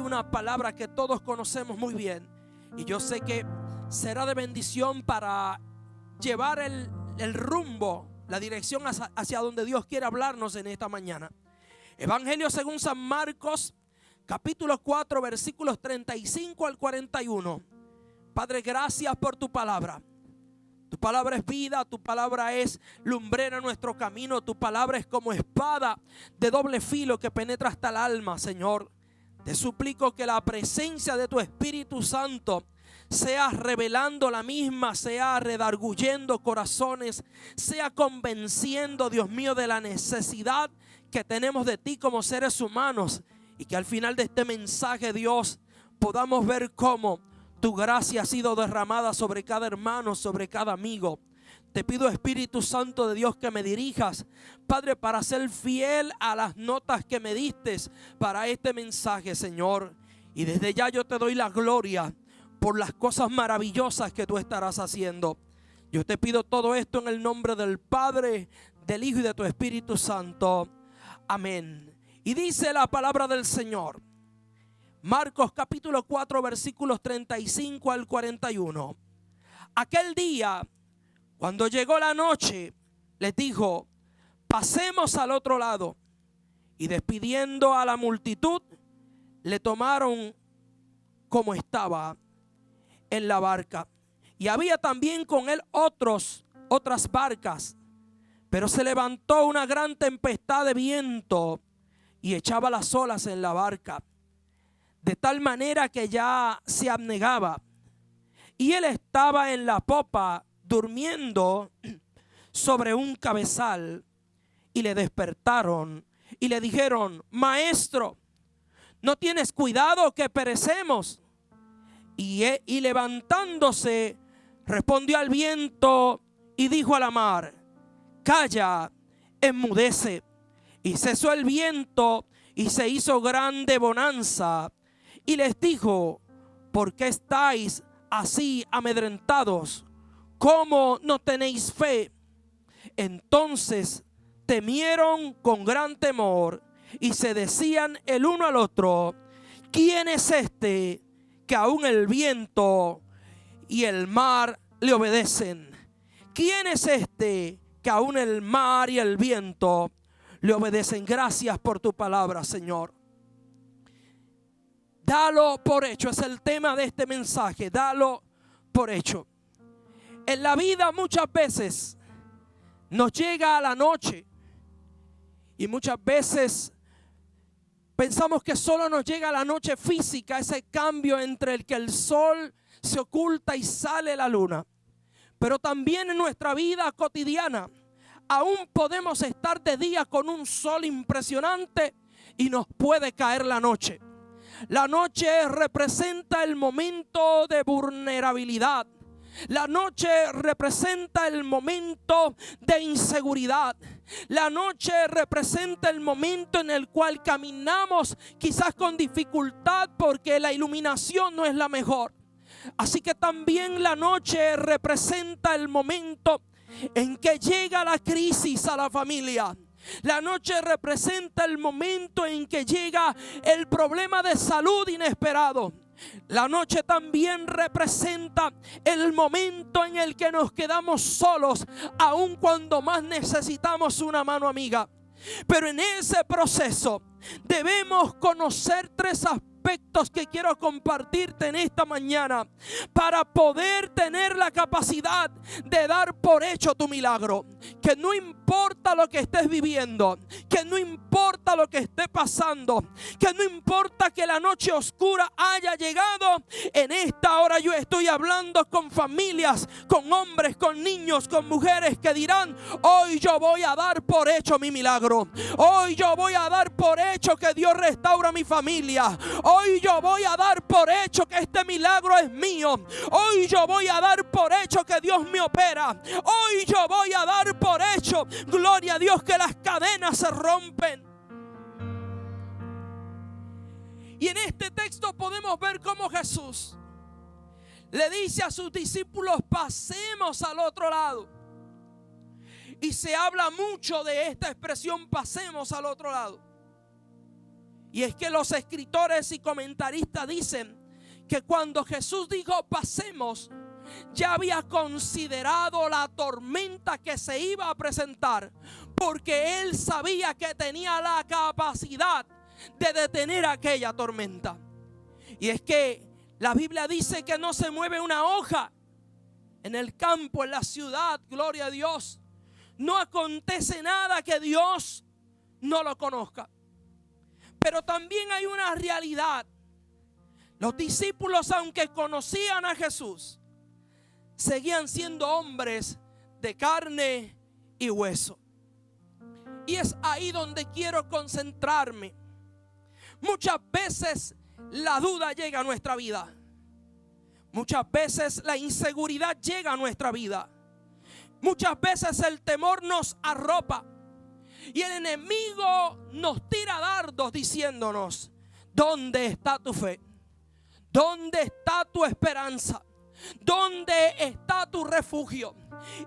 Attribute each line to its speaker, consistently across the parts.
Speaker 1: una palabra que todos conocemos muy bien. Y yo sé que será de bendición para llevar el rumbo, la dirección hacia donde Dios quiere hablarnos en esta mañana. Evangelio según San Marcos, capítulo 4, versículos 35 al 41. Padre, gracias por tu palabra. Tu palabra es vida, tu palabra es lumbrera en nuestro camino, tu palabra es como espada de doble filo que penetra hasta el alma, Señor. Te suplico que la presencia de tu Espíritu Santo sea revelando la misma, sea redarguyendo corazones, sea convenciendo, Dios mío, de la necesidad que tenemos de ti como seres humanos, y que al final de este mensaje, Dios, podamos ver cómo tu gracia ha sido derramada sobre cada hermano, sobre cada amigo. Te pido, Espíritu Santo de Dios, que me dirijas, Padre, para ser fiel a las notas que me diste para este mensaje, Señor. Y desde ya yo te doy la gloria por las cosas maravillosas que tú estarás haciendo. Yo te pido todo esto en el nombre del Padre, del Hijo y de tu Espíritu Santo. Amén. Y dice la palabra del Señor, Marcos capítulo 4, versículos 35 al 41. Aquel día, cuando llegó la noche, les dijo: pasemos al otro lado. Y despidiendo a la multitud, le tomaron como estaba en la barca. Y había también con él otras barcas. Pero se levantó una gran tempestad de viento y echaba las olas en la barca, de tal manera que ya se abnegaba. Y él estaba en la popa durmiendo sobre un cabezal. Y le despertaron y le dijeron: Maestro, ¿no tienes cuidado que perecemos? Y levantándose, respondió al viento y dijo a la mar: calla, enmudece. Y cesó el viento y se hizo grande bonanza. Y les dijo: ¿por qué estáis así amedrentados? ¿Cómo no tenéis fe? Entonces temieron con gran temor y se decían el uno al otro: ¿quién es este que aún el viento y el mar le obedecen? ¿Quién es este que aún el mar y el viento le obedecen? Gracias por tu palabra, Señor. Dalo por hecho, es el tema de este mensaje. Dalo por hecho. En la vida muchas veces nos llega la noche y muchas veces pensamos que solo nos llega la noche física, ese cambio entre el que el sol se oculta y sale la luna. Pero también en nuestra vida cotidiana aún podemos estar de día con un sol impresionante y nos puede caer la noche. La noche representa el momento de vulnerabilidad. La noche representa el momento de inseguridad. La noche representa el momento en el cual caminamos quizás con dificultad porque la iluminación no es la mejor. Así que también la noche representa el momento en que llega la crisis a la familia. La noche representa el momento en que llega el problema de salud inesperado. La noche también representa el momento en el que nos quedamos solos, aun cuando más necesitamos una mano amiga. Pero en ese proceso debemos conocer tres aspectos que quiero compartirte en esta mañana para poder tener la capacidad de dar por hecho tu milagro. Que no importa lo que estés viviendo, que no importa lo que esté pasando, que no importa que la noche oscura haya llegado, en esta hora yo estoy hablando con familias, con hombres, con niños, con mujeres que dirán: hoy yo voy a dar por hecho mi milagro. Hoy yo voy a dar por hecho que Dios restaura mi familia. Hoy yo voy a dar por hecho que este milagro es mío. Hoy yo voy a dar por hecho que Dios me opera. Hoy yo voy a dar por hecho, gloria a Dios, que las cadenas se rompen. Y en este texto podemos ver cómo Jesús le dice a sus discípulos: pasemos al otro lado. Y se habla mucho de esta expresión: pasemos al otro lado. Y es que los escritores y comentaristas dicen que cuando Jesús dijo pasemos, ya había considerado la tormenta que se iba a presentar, porque él sabía que tenía la capacidad de detener aquella tormenta. Y es que la Biblia dice que no se mueve una hoja en el campo, en la ciudad, gloria a Dios. No acontece nada que Dios no lo conozca. Pero también hay una realidad. Los discípulos, aunque conocían a Jesús, seguían siendo hombres de carne y hueso. Y es ahí donde quiero concentrarme. Muchas veces la duda llega a nuestra vida. Muchas veces la inseguridad llega a nuestra vida. Muchas veces el temor nos arropa. Y el enemigo nos tira dardos diciéndonos: ¿dónde está tu fe? ¿Dónde está tu esperanza? ¿Dónde está tu refugio?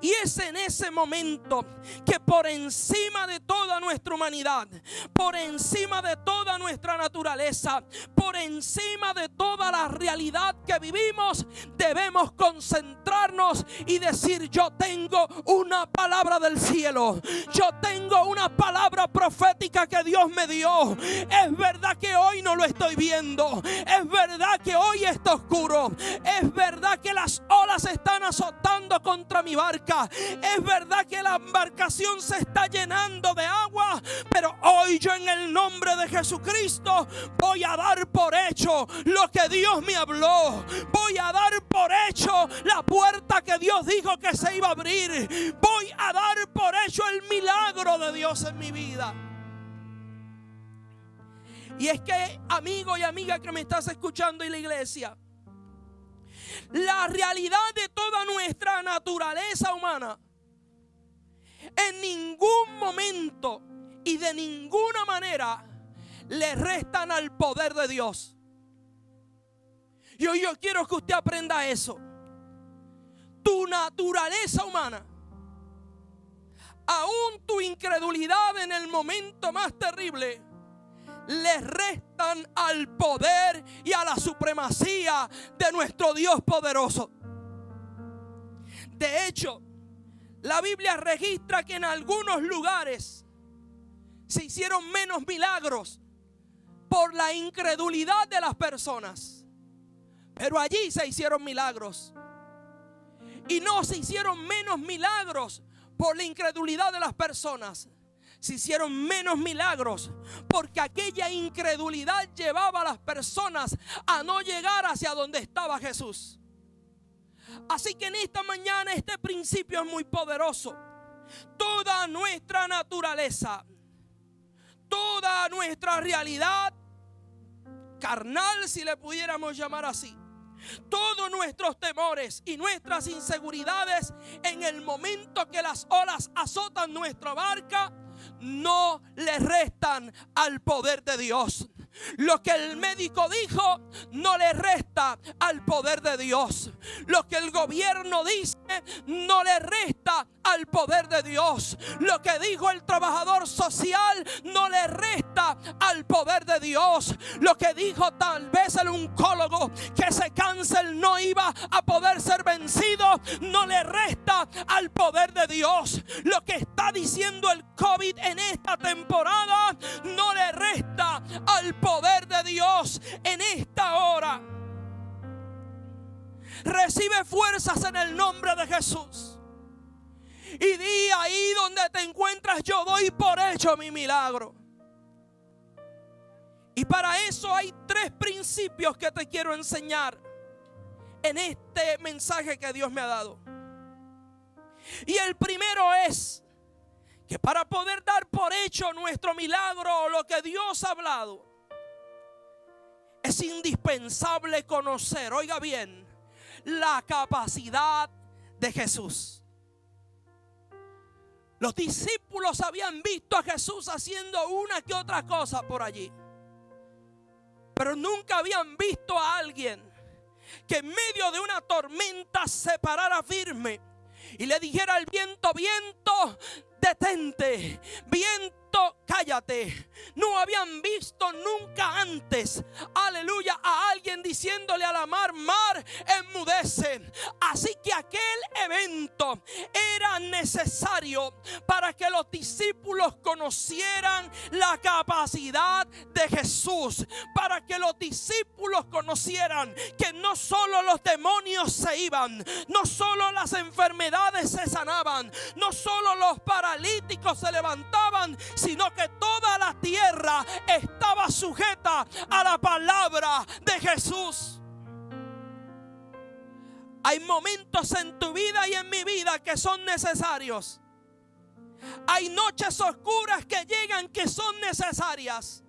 Speaker 1: Y es en ese momento que por encima de toda nuestra humanidad, por encima de toda nuestra naturaleza, por encima de toda la realidad que vivimos, debemos concentrarnos y decir: yo tengo una palabra del cielo, yo tengo una palabra profética que Dios me dio. Es verdad que hoy no lo estoy viendo, es verdad que hoy está oscuro, es verdad que las olas están azotando contra mi barca, es verdad que la embarcación se está llenando de agua, pero hoy yo, en el nombre de Jesucristo, voy a dar por hecho lo que Dios me habló. Voy a dar por hecho la puerta que Dios dijo que se iba a abrir. Voy a dar por hecho el milagro de Dios en mi vida. Y es que, amigo y amiga que me estás escuchando en la iglesia, la realidad de toda nuestra naturaleza humana en ningún momento y de ninguna manera le restan al poder de Dios. Y hoy yo quiero que usted aprenda eso. Tu naturaleza humana, aún tu incredulidad en el momento más terrible, le restan al poder y a la supremacía de nuestro Dios poderoso. De hecho, la Biblia registra que en algunos lugares se hicieron menos milagros por la incredulidad de las personas, pero allí se hicieron milagros. Y no se hicieron menos milagros por la incredulidad de las personas. Se hicieron menos milagros porque aquella incredulidad llevaba a las personas a no llegar hacia donde estaba Jesús. Así que en esta mañana este principio es muy poderoso. Toda nuestra naturaleza, toda nuestra realidad carnal, si le pudiéramos llamar así, todos nuestros temores y nuestras inseguridades, en el momento que las olas azotan nuestra barca, no le restan al poder de Dios. Lo que el médico dijo no le resta al poder de Dios. Lo que el gobierno dice no le resta al poder de Dios. Lo que dijo el trabajador social no le resta al poder de Dios. Lo que dijo tal vez el oncólogo, que ese cáncer no iba a poder ser vencido, no le resta al poder de Dios. Lo que está diciendo el COVID en esta temporada no le resta al poder de Dios en esta hora. Recibe fuerzas en el nombre de Jesús. Y di: ahí donde te encuentras, yo doy por hecho mi milagro. Y para eso hay 3 principios que te quiero enseñar en este mensaje que Dios me ha dado. Y el primero es que para poder dar por hecho nuestro milagro, lo que Dios ha hablado, es indispensable conocer, oiga bien, la capacidad de Jesús. Los discípulos habían visto a Jesús haciendo una que otra cosa por allí, pero nunca habían visto a alguien que en medio de una tormenta se parara firme y le dijera al viento: viento, detente, viento, cállate. No habían visto nunca antes, aleluya, a alguien diciéndole a la mar, mar, enmudece. Así que aquel evento era necesario para que los discípulos conocieran la capacidad de Jesús, para que los discípulos conocieran que no solo los demonios se iban, no solo las enfermedades se sanaban, no solo los paralíticos se levantaban, sino que toda la tierra estaba sujeta a la palabra de Jesús. Hay momentos en tu vida y en mi vida que son necesarios. Hay noches oscuras que llegan que son necesarias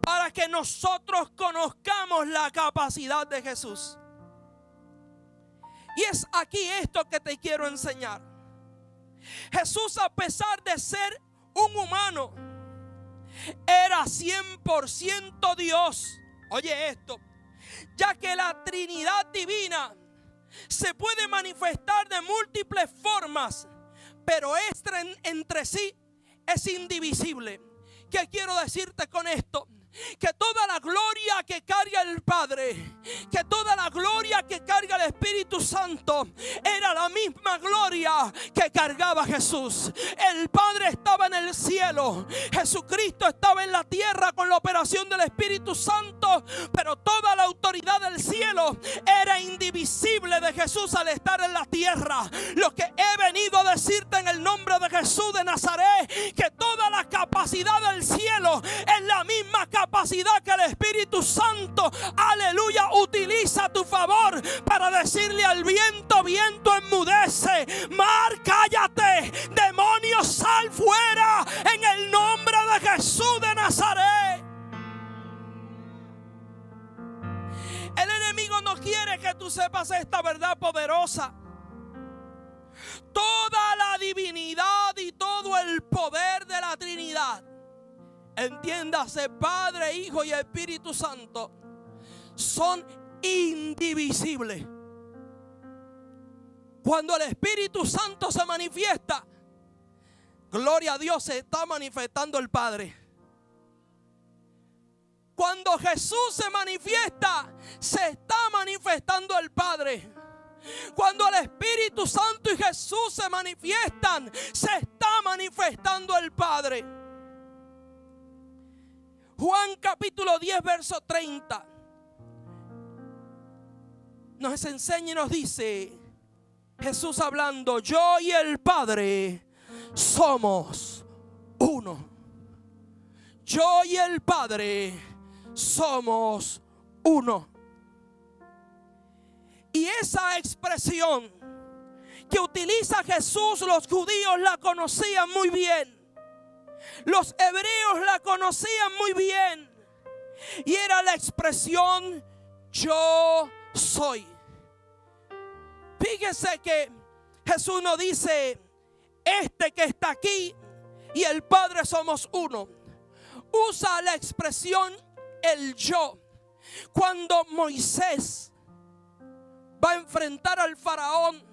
Speaker 1: para que nosotros conozcamos la capacidad de Jesús. Y es aquí esto que te quiero enseñar. Jesús, a pesar de ser un humano, era 100% Dios. Oye esto, ya que la Trinidad divina se puede manifestar de múltiples formas, pero entre sí es indivisible. ¿Qué quiero decirte con esto? Que toda la gloria que carga el Padre, que toda la gloria que carga el Espíritu Santo, era la misma gloria que cargaba Jesús. El Padre estaba en el cielo, Jesucristo estaba en la tierra con la operación del Espíritu Santo, pero toda la autoridad del cielo era indivisible de Jesús al estar en la tierra. Lo que he venido a decirte en el nombre de Jesús de Nazaret, que toda la capacidad del cielo es la misma capacidad que el Espíritu Santo, aleluya, utiliza a tu favor para decirle al viento, viento, enmudece, mar, cállate, demonio, sal fuera, en el nombre de Jesús de Nazaret. El enemigo no quiere que tú sepas esta verdad poderosa. Toda la divinidad y todo el poder de la Trinidad, entiéndase, Padre, Hijo y Espíritu Santo, son indivisibles. Cuando el Espíritu Santo se manifiesta, gloria a Dios, se está manifestando el Padre. Cuando Jesús se manifiesta, se está manifestando el Padre. Cuando el Espíritu Santo y Jesús se manifiestan, se está manifestando el Padre. Juan capítulo 10 verso 30 nos enseña y nos dice, Jesús hablando, yo y el Padre somos uno. Yo y el Padre somos uno. Y esa expresión que utiliza Jesús, los judíos la conocían muy bien. Los hebreos la conocían muy bien. Y era la expresión yo soy. Fíjese que Jesús nos dice, este que está aquí y el Padre somos uno. Usa la expresión el yo. Cuando Moisés va a enfrentar al faraón,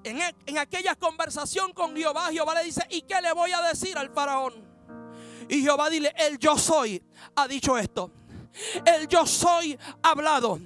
Speaker 1: en aquella conversación con Jehová, Jehová le dice, ¿y qué le voy a decir al faraón? Y Jehová dile, el yo soy ha dicho esto. El yo soy ha hablado.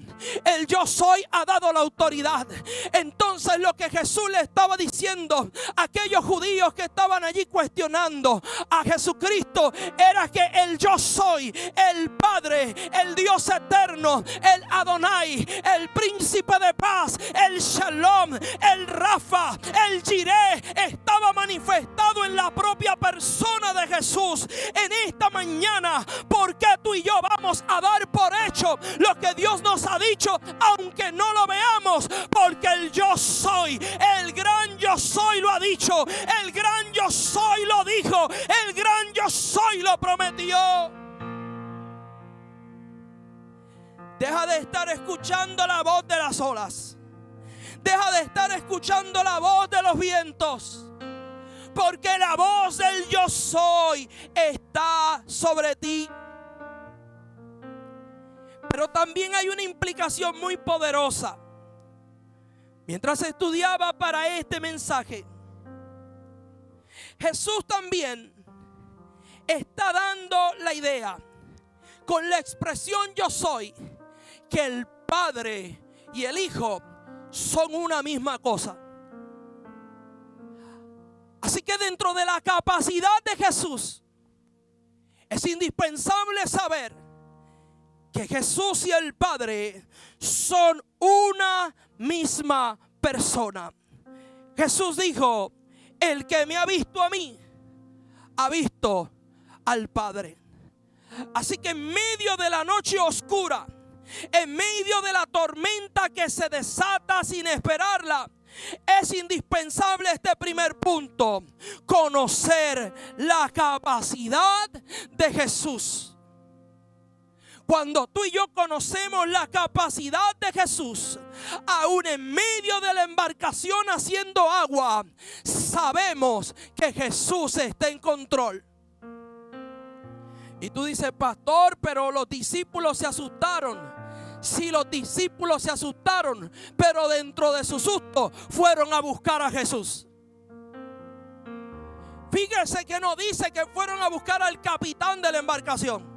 Speaker 1: El yo soy ha dado la autoridad. Entonces lo que Jesús le estaba diciendo a aquellos judíos que estaban allí cuestionando a Jesucristo era que el yo soy, el Padre, el Dios eterno, el Adonai, el príncipe de paz, el Shalom, el Rafa, el Jireh, estaba manifestado en la propia persona de Jesús. En esta mañana, ¿por qué tú y yo vamos a dar por hecho lo que Dios nos ha dicho, aunque no lo veamos? Porque el yo soy, el gran yo soy lo ha dicho, el gran yo soy lo dijo, el gran yo soy lo prometió. Deja de estar escuchando la voz de las olas. Deja de estar escuchando la voz de los vientos, porque la voz del yo soy está sobre ti. Pero también hay una implicación muy poderosa. Mientras estudiaba para este mensaje, Jesús también está dando la idea con la expresión yo soy, que el Padre y el Hijo son una misma cosa. Así que dentro de la capacidad de Jesús es indispensable saber que Jesús y el Padre son una misma persona. Jesús dijo: el que me ha visto a mí, ha visto al Padre. Así que en medio de la noche oscura, en medio de la tormenta que se desata sin esperarla, es indispensable este primer punto: conocer la capacidad de Jesús. Cuando tú y yo conocemos la capacidad de Jesús, aún en medio de la embarcación haciendo agua, sabemos que Jesús está en control. Y tú dices: pastor, pero los discípulos se asustaron. Sí, los discípulos se asustaron, pero dentro de su susto fueron a buscar a Jesús. Fíjese que no dice que fueron a buscar al capitán de la embarcación.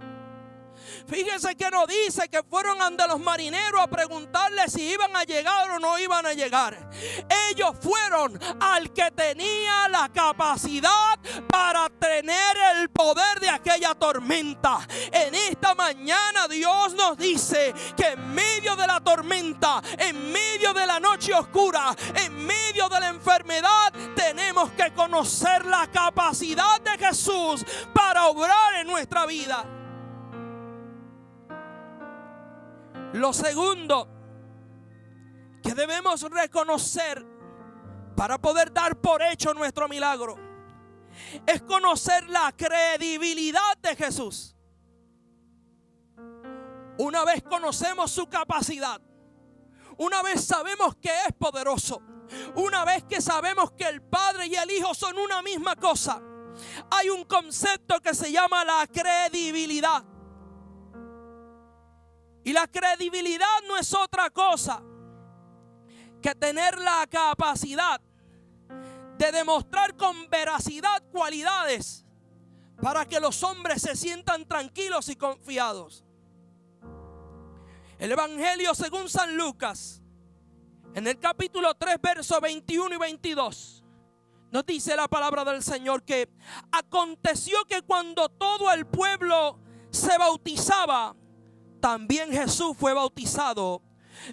Speaker 1: Fíjese que no dice que fueron ante los marineros a preguntarle si iban a llegar o no iban a llegar. Ellos fueron al que tenía la capacidad para tener el poder de aquella tormenta. En esta mañana Dios nos dice que en medio de la tormenta, en medio de la noche oscura, en medio de la enfermedad, tenemos que conocer la capacidad de Jesús para obrar en nuestra vida. Lo segundo que debemos reconocer para poder dar por hecho nuestro milagro es conocer la credibilidad de Jesús. Una vez conocemos su capacidad, una vez sabemos que es poderoso, una vez que sabemos que el Padre y el Hijo son una misma cosa, hay un concepto que se llama la credibilidad. Y la credibilidad no es otra cosa que tener la capacidad de demostrar con veracidad cualidades para que los hombres se sientan tranquilos y confiados. El Evangelio según San Lucas, en el capítulo 3, versos 21 y 22, nos dice la palabra del Señor que aconteció que cuando todo el pueblo se bautizaba, también Jesús fue bautizado,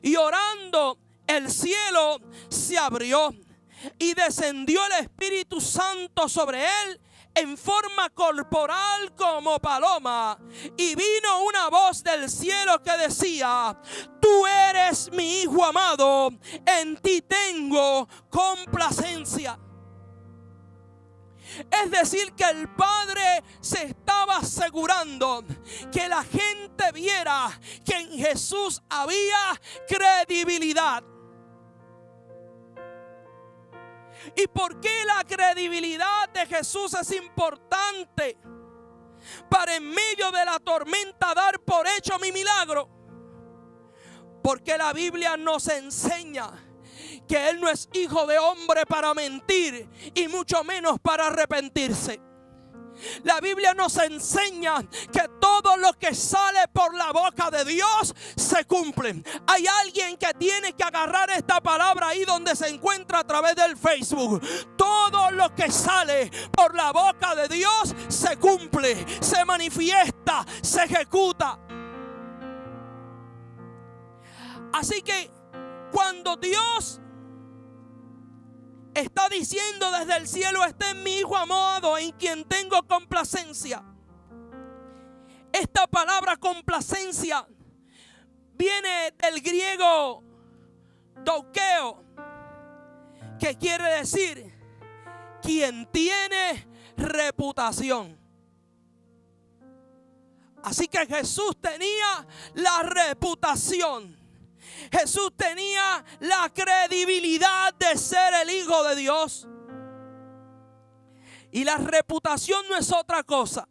Speaker 1: y orando el cielo se abrió y descendió el Espíritu Santo sobre él en forma corporal como paloma, y vino una voz del cielo que decía: tú eres mi Hijo amado, en ti tengo complacencia. Es decir, que el Padre se estaba asegurando que la gente viera que en Jesús había credibilidad. ¿Y por qué la credibilidad de Jesús es importante para en medio de la tormenta dar por hecho mi milagro? Porque la Biblia nos enseña que Él no es hijo de hombre para mentir, y mucho menos para arrepentirse. La Biblia nos enseña que todo lo que sale por la boca de Dios se cumple. Hay alguien que tiene que agarrar esta palabra ahí donde se encuentra a través del Facebook. Todo lo que sale por la boca de Dios se cumple, se manifiesta, se ejecuta. Así que cuando Dios está diciendo desde el cielo: este es mi Hijo amado en quien tengo complacencia, esta palabra complacencia viene del griego doukeo, que quiere decir quien tiene reputación. Así que Jesús tenía la reputación, Jesús tenía la credibilidad de ser el Hijo de Dios. Y la reputación no es otra cosa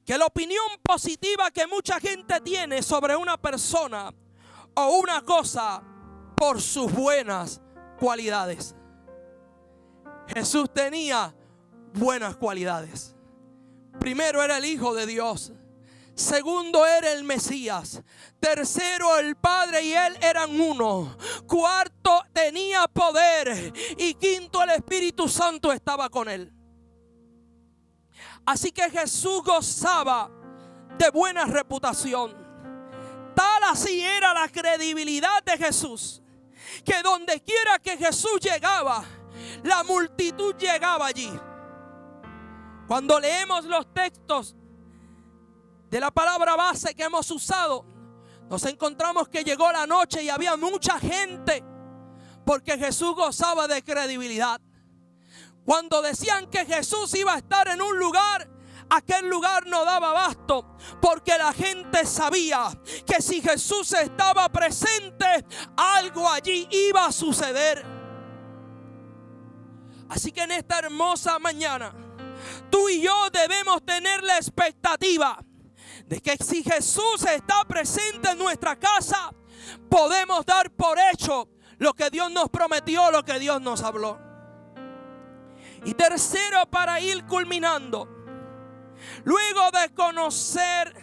Speaker 1: que la opinión positiva que mucha gente tiene sobre una persona o una cosa por sus buenas cualidades. Jesús tenía buenas cualidades. Primero, era el Hijo de Dios. Segundo, era el Mesías. Tercero, el Padre y Él eran uno. Cuarto, tenía poder. Y quinto, el Espíritu Santo estaba con Él. Así que Jesús gozaba de buena reputación. Tal así era la credibilidad de Jesús, que donde quiera que Jesús llegaba, la multitud llegaba allí. Cuando leemos los textos de la palabra base que hemos usado, nos encontramos que llegó la noche y había mucha gente, porque Jesús gozaba de credibilidad. Cuando decían que Jesús iba a estar en un lugar, aquel lugar no daba abasto, porque la gente sabía que si Jesús estaba presente, algo allí iba a suceder. Así que en esta hermosa mañana, tú y yo debemos tener la expectativa de que si Jesús está presente en nuestra casa, podemos dar por hecho lo que Dios nos prometió, lo que Dios nos habló. Y tercero, para ir culminando, luego de conocer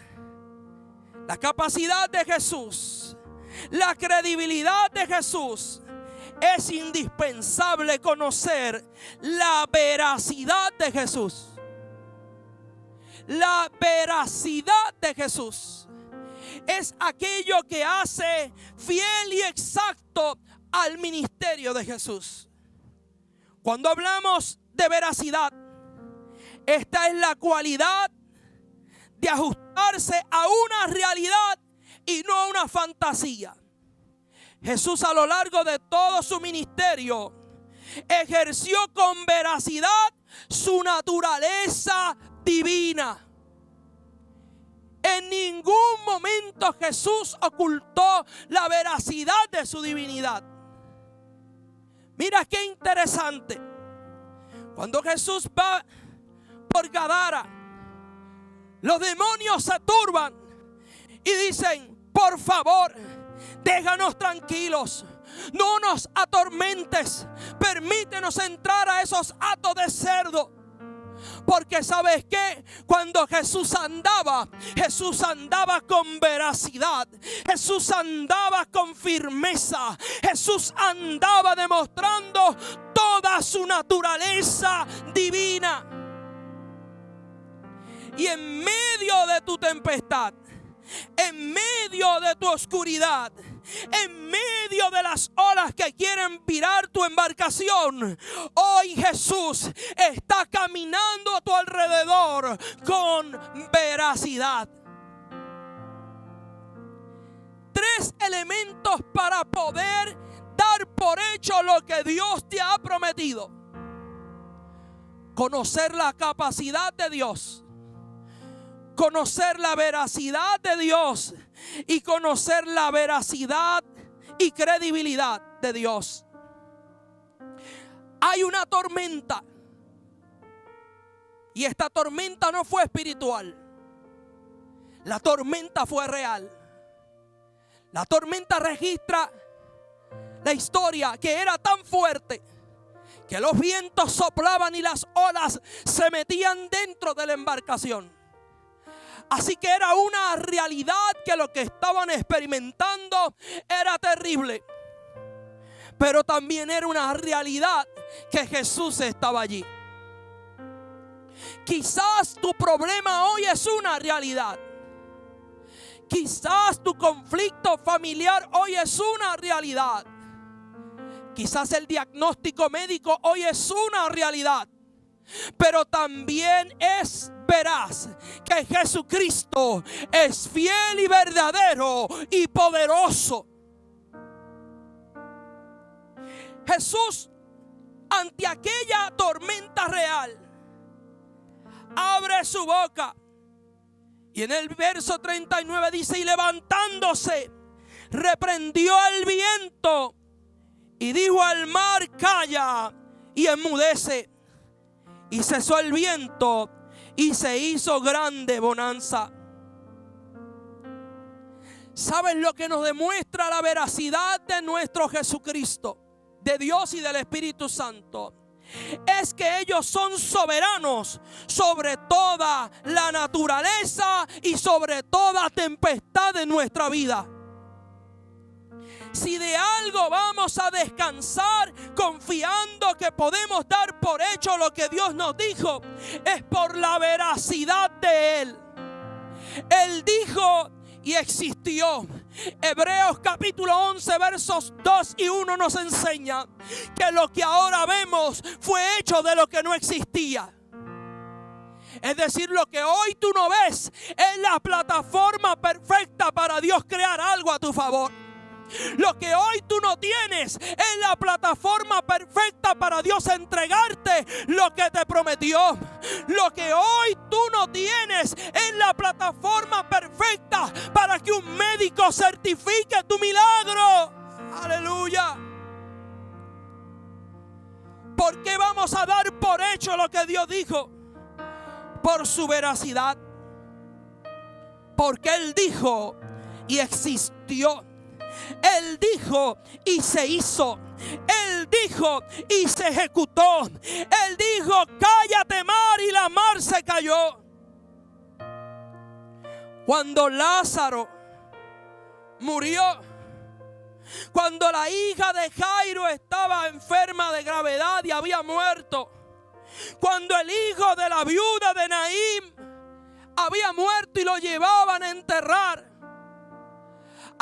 Speaker 1: la capacidad de Jesús, la credibilidad de Jesús, es indispensable conocer la veracidad de Jesús. La veracidad de Jesús es aquello que hace fiel y exacto al ministerio de Jesús. Cuando hablamos de veracidad, esta es la cualidad de ajustarse a una realidad y no a una fantasía. Jesús, a lo largo de todo su ministerio, ejerció con veracidad su naturaleza divina. En ningún momento Jesús ocultó la veracidad de su divinidad. Mira qué interesante. Cuando Jesús va por Gadara, los demonios se turban y dicen: por favor, déjanos tranquilos, no nos atormentes, permítenos entrar a esos hatos de cerdo. Porque ¿sabes qué? Cuando Jesús andaba con veracidad. Jesús andaba con firmeza. Jesús andaba demostrando toda su naturaleza divina. Y en medio de tu tempestad, en medio de tu oscuridad, en medio de las olas que quieren virar tu embarcación, hoy Jesús está caminando a tu alrededor con veracidad. 3 elementos para poder dar por hecho lo que Dios te ha prometido: conocer la capacidad de Dios, conocer la veracidad de Dios y conocer la veracidad y credibilidad de Dios. Hay una tormenta, y esta tormenta no fue espiritual. La tormenta fue real. La tormenta registra la historia, que era tan fuerte que los vientos soplaban y las olas se metían dentro de la embarcación. Así que era una realidad que lo que estaban experimentando era terrible. Pero también era una realidad que Jesús estaba allí. Quizás tu problema hoy es una realidad. Quizás tu conflicto familiar hoy es una realidad. Quizás el diagnóstico médico hoy es una realidad. Pero también es veraz que Jesucristo es fiel y verdadero y poderoso. Jesús, ante aquella tormenta real, abre su boca y en el verso 39 dice: y levantándose, reprendió al viento y dijo al mar: calla y enmudece. Y cesó el viento y se hizo grande bonanza. ¿Sabes lo que nos demuestra la veracidad de nuestro Jesucristo, de Dios y del Espíritu Santo? es que ellos son soberanos sobre toda la naturaleza y sobre toda tempestad de nuestra vida. Si de algo vamos a descansar confiando que podemos dar por hecho lo que Dios nos dijo, es por la veracidad de Él. Él dijo y existió. Hebreos capítulo 11 versos 2 y 1 nos enseña que lo que ahora vemos fue hecho de lo que no existía. Es decir, lo que hoy tú no ves es la plataforma perfecta para Dios crear algo a tu favor. Lo que hoy tú no tienes es la plataforma perfecta para Dios entregarte lo que te prometió. Lo que hoy tú no tienes es la plataforma perfecta para que un médico certifique tu milagro. Aleluya. ¿Por qué vamos a dar por hecho lo que Dios dijo? Por su veracidad. Porque Él dijo y existió. Él dijo y se hizo. Él dijo y se ejecutó. Él dijo: cállate, mar, y la mar se cayó. Cuando Lázaro murió, cuando la hija de Jairo estaba enferma de gravedad y había muerto, cuando el hijo de la viuda de Naín había muerto y lo llevaban a enterrar,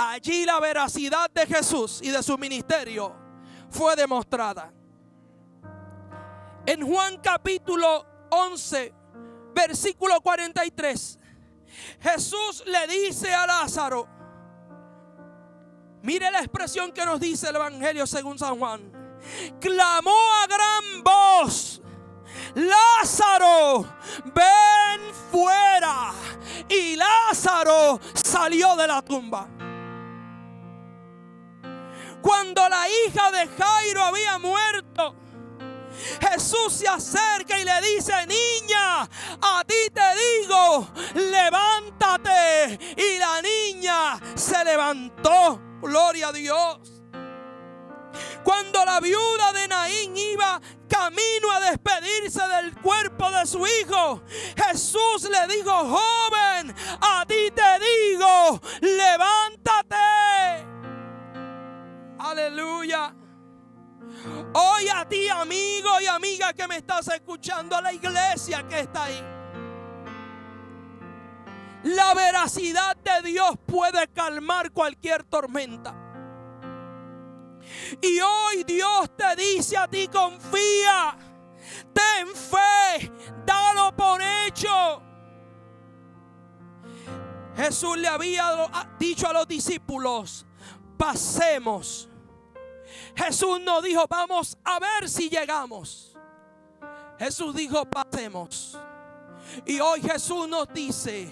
Speaker 1: allí la veracidad de Jesús y de su ministerio fue demostrada. En Juan capítulo 11, versículo 43, Jesús le dice a Lázaro, mire la expresión que nos dice el Evangelio según San Juan: clamó a gran voz: Lázaro, ven fuera. Y Lázaro salió de la tumba. Cuando la hija de Jairo había muerto, Jesús se acerca y le dice: niña, a ti te digo, levántate. Y la niña se levantó. Gloria a Dios. Cuando la viuda de Naín iba camino a despedirse del cuerpo de su hijo, Jesús le dijo: joven, a ti te digo, levántate. Aleluya. Hoy a ti, amigo y amiga que me estás escuchando, a la iglesia que está ahí, la veracidad de Dios puede calmar cualquier tormenta. Y hoy Dios te dice a ti: confía, ten fe, dalo por hecho. Jesús le había dicho a los discípulos: pasemos. Jesús no dijo: vamos a ver si llegamos. Jesús dijo: pasemos. Y hoy Jesús nos dice: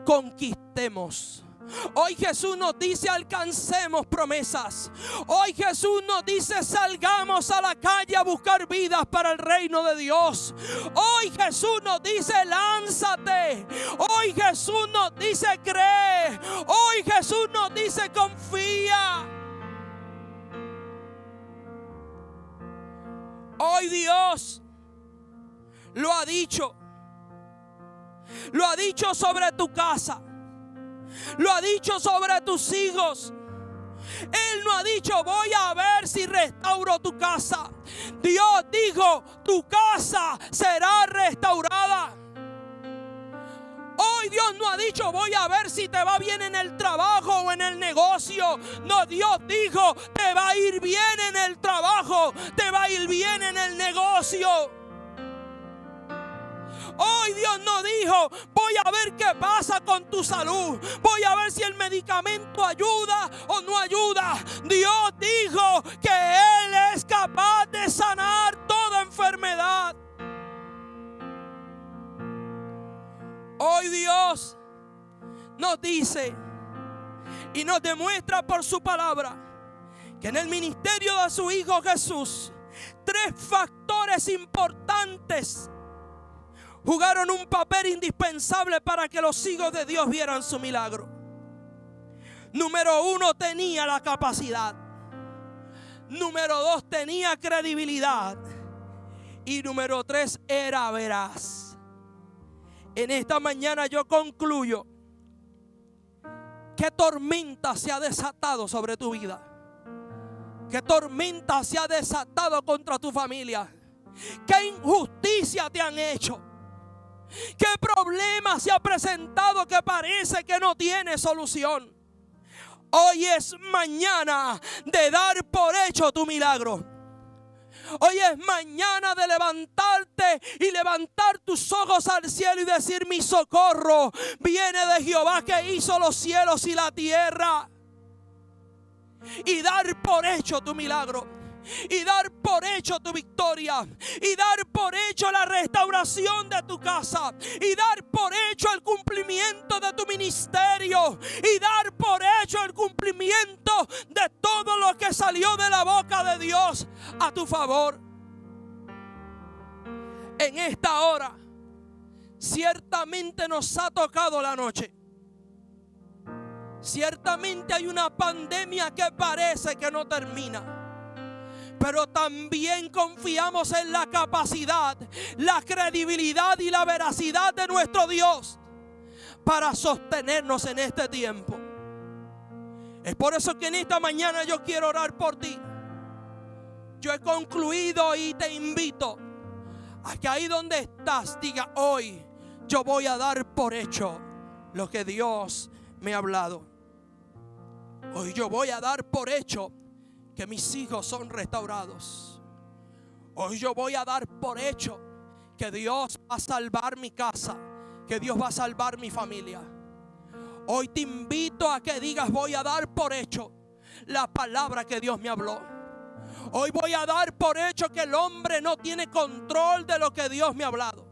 Speaker 1: conquistemos. Hoy Jesús nos dice: alcancemos promesas. Hoy Jesús nos dice: salgamos a la calle a buscar vidas para el reino de Dios. Hoy Jesús nos dice: lánzate. Hoy Jesús nos dice: cree. Hoy Jesús nos dice: confía. Hoy Dios lo ha dicho. Lo ha dicho sobre tu casa. Lo ha dicho sobre tus hijos. Él no ha dicho: voy a ver si restauro tu casa. Dios dijo: tu casa será restaurada. Hoy Dios no ha dicho: voy a ver si te va bien en el trabajo o en el negocio. No, Dios dijo: te va a ir bien en el trabajo, te va a ir bien en el negocio. Hoy Dios no dijo: voy a ver qué pasa con tu salud, voy a ver si el medicamento ayuda o no ayuda. Dios dijo que Él es capaz de sanar toda enfermedad. Hoy Dios nos dice y nos demuestra por su palabra que en el ministerio de su Hijo Jesús, tres factores importantes jugaron un papel indispensable para que los hijos de Dios vieran su milagro. Número uno, tenía la capacidad. Número dos, tenía credibilidad. Y número 3, era veraz. En esta mañana yo concluyo: ¿qué tormenta se ha desatado sobre tu vida? ¿Qué tormenta se ha desatado contra tu familia? ¿Qué injusticia te han hecho? ¿Qué problema se ha presentado que parece que no tiene solución? Hoy es mañana de dar por hecho tu milagro. Hoy es mañana de levantarte y levantar tus ojos al cielo y decir: mi socorro viene de Jehová, que hizo los cielos y la tierra. Y dar por hecho tu milagro, y dar por hecho tu victoria, y dar por hecho la restauración de tu casa, y dar por hecho el cumplimiento de tu ministerio, y dar por hecho el cumplimiento de todo lo que salió de la boca de Dios a tu favor. En esta hora ciertamente nos ha tocado la noche. Ciertamente hay una pandemia que parece que no termina, pero también confiamos en la capacidad, la credibilidad y la veracidad de nuestro Dios para sostenernos en este tiempo. Es por eso que en esta mañana yo quiero orar por ti. Yo he concluido y te invito a que ahí donde estás diga: hoy yo voy a dar por hecho lo que Dios me ha hablado. Hoy yo voy a dar por hecho que mis hijos son restaurados. Hoy yo voy a dar por hecho que Dios va a salvar mi casa, que Dios va a salvar mi familia. Hoy te invito a que digas: voy a dar por hecho la palabra que Dios me habló. Hoy voy a dar por hecho que el hombre no tiene control de lo que Dios me ha hablado.